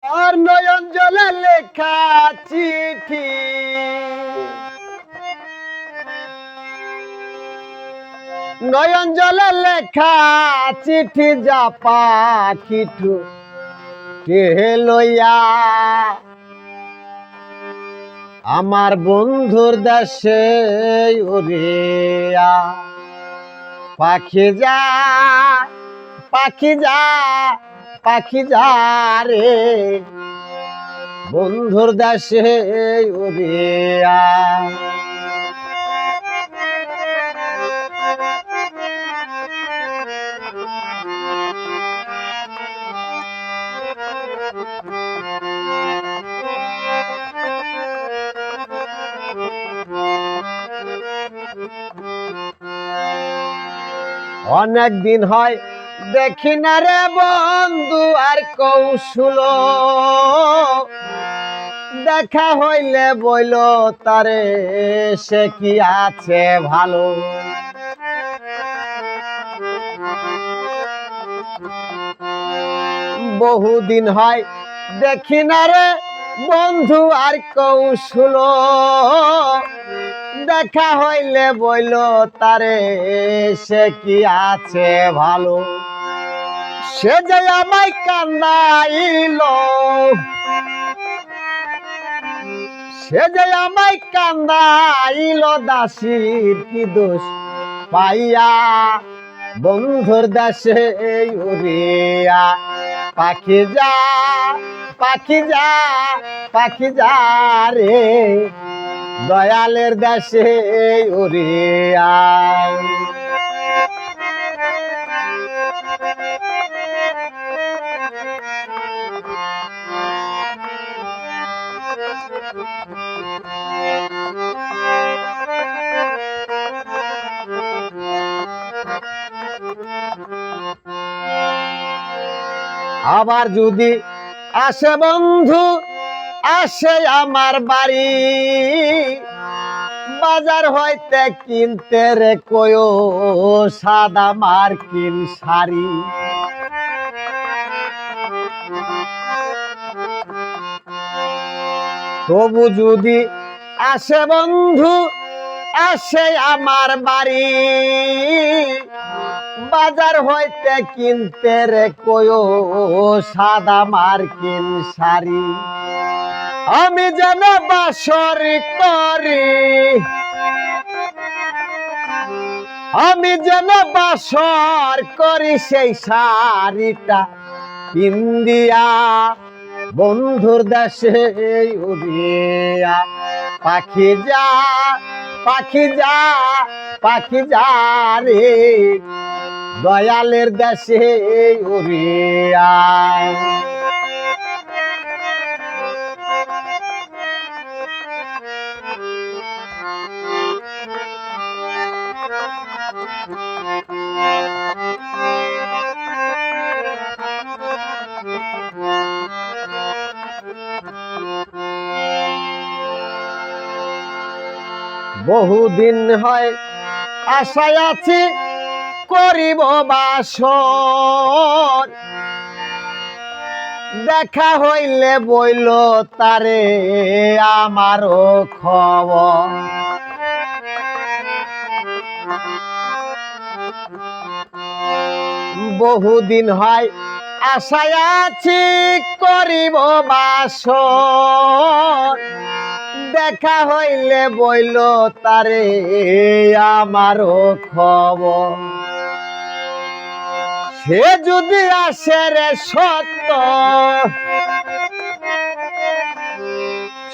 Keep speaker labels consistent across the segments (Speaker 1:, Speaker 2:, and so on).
Speaker 1: আর নয়ন জলে লেখা চিঠি নয়ন জলে লেখা চিঠি যা পাখিটু কে লইয়া আমার বন্ধুর দেশে উড়িয়া পাখি যা পাখি যা পাখি যা রে বন্ধুর দেশে উড়িয়া অনেক দিন হয় দেখি না রে বন্ধু আর কৌশল দেখা হইলে বইল তারে সে কি আছে ভালো বহুদিন হয় দেখি না রে বন্ধু আর কৌশল দেখা হইলে বইল তারে সে কি আছে ভালো সে যে আমায় কান্দাইল সে যে আমায় কান্দাইল দাসীর কি দোষ পাইয়া বন্ধুর দেশে উড়িয়া পাখি যা পাখি যা পাখি যা রে দয়ালের দেশে উড়িয়া আবার যদি আসে বন্ধু আসে আমার বাড়ি বাজার হইতে কিনতে রে কয়ো সাদা মার্কিন শাড়ি তবু যদি আসে বন্ধু আসে আমার বাড়ি বাজার হইতে কিনতে রে কয়ো সাদা মার্কিন শাড়ি আমি যেন বাসর করি আমি যেন বাসর করি সেই শাড়িটা পিন্দিয়া বন্ধুর দেশে উড়িয়া পাখি যা পাখি যা পাখি যা রে দয়ালের দেশে উড়িয়া বহুদিন হয় আশায় আছি করিব বাসর দেখা হইলে বইল তারে আমারও খবর বহুদিন হয় আশায় আছি করিব বাসর দেখা হইলে বইল তারে আমারও খবর সে যদি আসে রে সত্য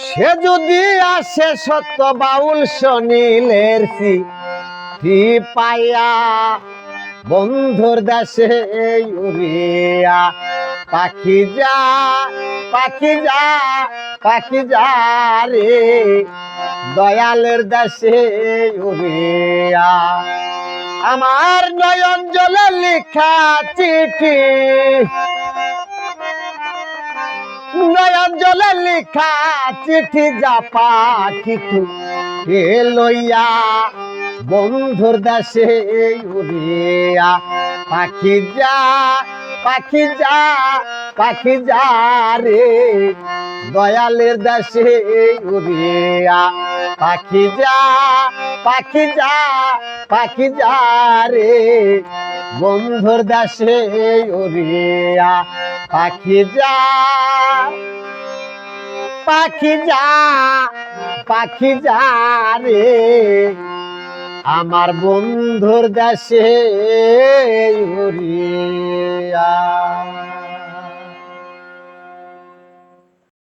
Speaker 1: সে যদি আসে সত্য বাউল সনিলের চিঠি পাইয়া বন্ধুর দেশে উড়িয়া পাখি যা পাখি যা পাখি যা রে দয়ালের দেশে উড়িয়া আমার নয়ন জলে লেখা চিঠি নয়ন জলে লেখা চিঠি যা পাখিটু কে লইয়া বন্ধুর দেশে উড়িয়া পাখি যা পাখি যা রে দয়ালের দেশে উড়িয়া পাখি যা পাখি যা রে বন্ধুর দেশে উড়িয়া পাখি যা পাখি যা রে আমার বন্ধুর দেশে উড়িয়া।